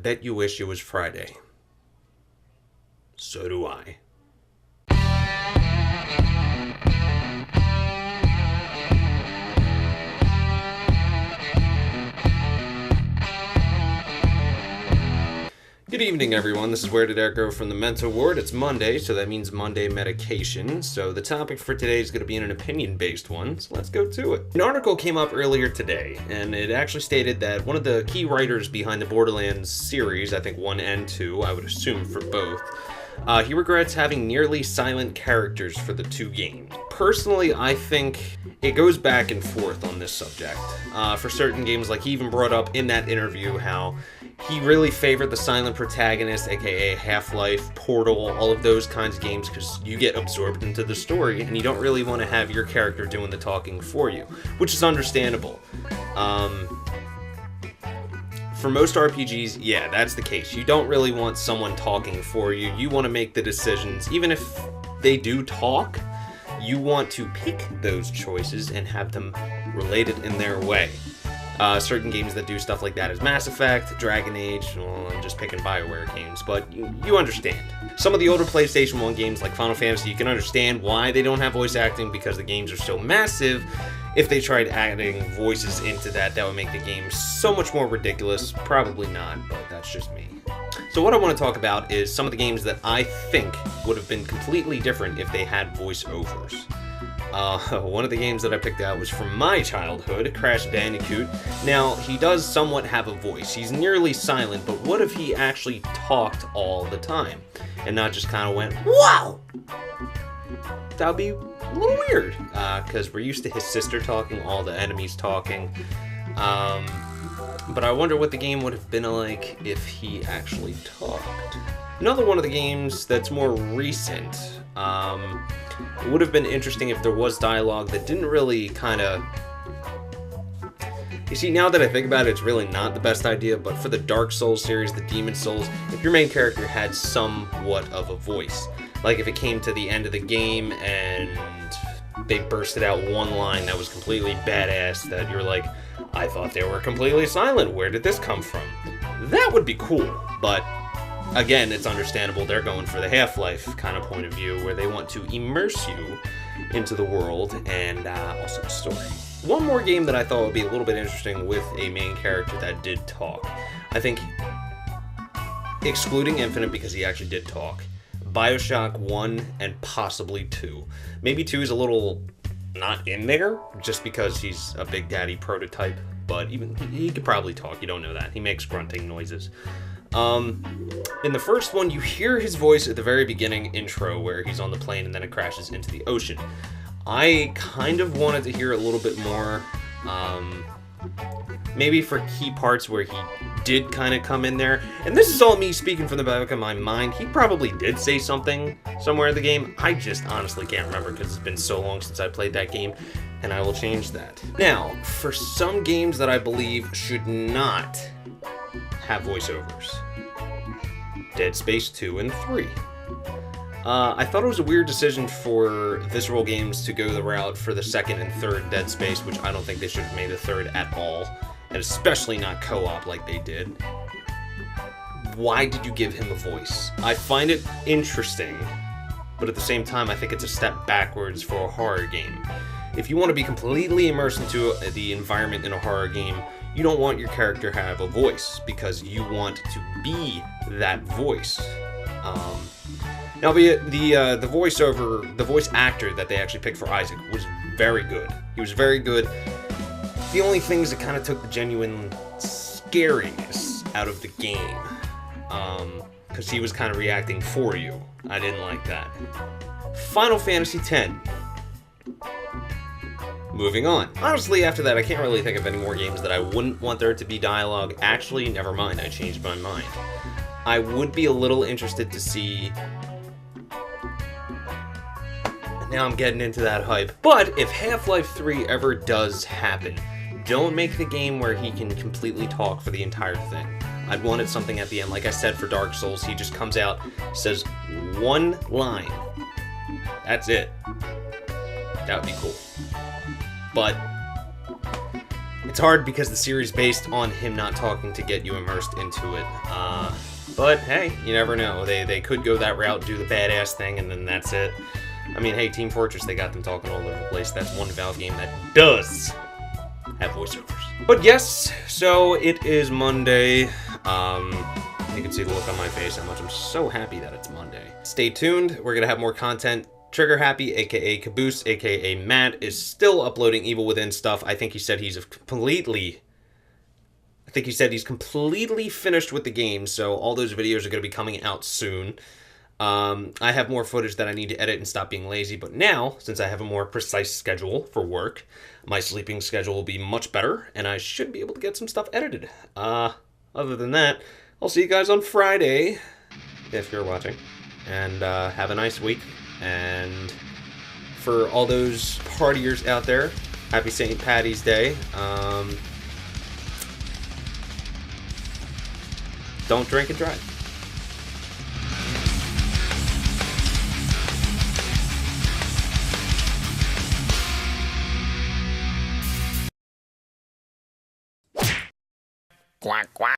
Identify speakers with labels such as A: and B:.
A: bet you wish it was Friday. So do I. Good evening, everyone. This is Where Did Eric Go from the Mental Ward. It's Monday, so that means Monday medication. So the topic for today is going to be an opinion-based one, so let's go to it. An article came up earlier today, and it actually stated that one of the key writers behind the Borderlands series, I think 1 and 2, I would assume for both, he regrets having nearly silent characters for the two games. Personally, I think it goes back and forth on this subject. For certain games, like he even brought up in that interview how he really favored the silent protagonist, aka Half-Life, Portal, all of those kinds of games, because you get absorbed into the story and you don't really want to have your character doing the talking for you, which is understandable. For most RPGs, yeah, that's the case. You don't really want someone talking for you. You want to make the decisions. Even if they do talk, you want to pick those choices and have them related in their way. Certain games that do stuff like that is Mass Effect, Dragon Age, well, I'm just picking BioWare games, but you understand. Some of the older PlayStation 1 games like Final Fantasy, you can understand why they don't have voice acting because the games are so massive. If they tried adding voices into that would make the game so much more ridiculous. Probably not, but that's just me. So what I want to talk about is some of the games that I think would have been completely different if they had voiceovers. One of the games that I picked out was from my childhood, Crash Bandicoot. Now, he does somewhat have a voice. He's nearly silent, but what if he actually talked all the time? And not just kind of went, wow! That would be a little weird, because we're used to his sister talking, all the enemies talking. But I wonder what the game would have been like if he actually talked. Another one of the games that's more recent, it would have been interesting if there was dialogue that didn't really kind of... You see, now that I think about it, it's really not the best idea, but for the Dark Souls series, the Demon Souls, if your main character had somewhat of a voice, like if it came to the end of the game and they bursted out one line that was completely badass that you're like, I thought they were completely silent, where did this come from? That would be cool, but again, it's understandable. They're going for the Half-Life kind of point of view where they want to immerse you into the world and also the story. One more game that I thought would be a little bit interesting with a main character that did talk. I think, excluding Infinite because he actually did talk, BioShock 1 and possibly 2. Maybe 2 is a little not in there just because he's a Big Daddy prototype, but even he could probably talk. You don't know that. He makes grunting noises. In the first one, you hear his voice at the very beginning intro where he's on the plane and then it crashes into the ocean. I kind of wanted to hear a little bit more, maybe for key parts where he did kind of come in there. And this is all me speaking from the back of my mind. He probably did say something somewhere in the game. I just honestly can't remember because it's been so long since I played that game, and I will change that. Now, for some games that I believe should not have voiceovers, Dead Space 2 and 3. I thought it was a weird decision for Visceral Games to go the route for the second and third Dead Space, which I don't think they should have made a third at all, and especially not co-op like they did. Why did you give him a voice? I find it interesting, but at the same time, I think it's a step backwards for a horror game. If you want to be completely immersed into the environment in a horror game, you don't want your character to have a voice because you want to be that voice. Now, the voice actor that they actually picked for Isaac was very good. He was very good. The only things that kind of took the genuine scariness out of the game, because he was kind of reacting for you. I didn't like that. Final Fantasy X. Moving on. Honestly, after that, I can't really think of any more games that I wouldn't want there to be dialogue. Actually, never mind, I changed my mind. I would be a little interested to see... Now I'm getting into that hype. But if Half-Life 3 ever does happen, don't make the game where he can completely talk for the entire thing. I'd wanted something at the end. Like I said for Dark Souls, he just comes out, says one line. That's it. That would be cool. But It's hard because the series based on him not talking to get you immersed into it. But hey, you never know. They could go that route, do the badass thing, and then that's it. I mean, hey, Team Fortress, they got them talking all over the place. That's one Valve game that does have voiceovers. But yes, so it is Monday. You can see the look on my face, how much I'm so happy that it's Monday. Stay tuned. We're going to have more content. Trigger Happy, aka Caboose, aka Matt, is still uploading Evil Within stuff. I think he said he's completely finished with the game, so all those videos are going to be coming out soon. I have more footage that I need to edit and stop being lazy, but now, since I have a more precise schedule for work, my sleeping schedule will be much better, and I should be able to get some stuff edited. Other than that, I'll see you guys on Friday, if you're watching, and have a nice week. And for all those partiers out there, happy St. Paddy's Day. Don't drink and drive.
B: Quack, quack.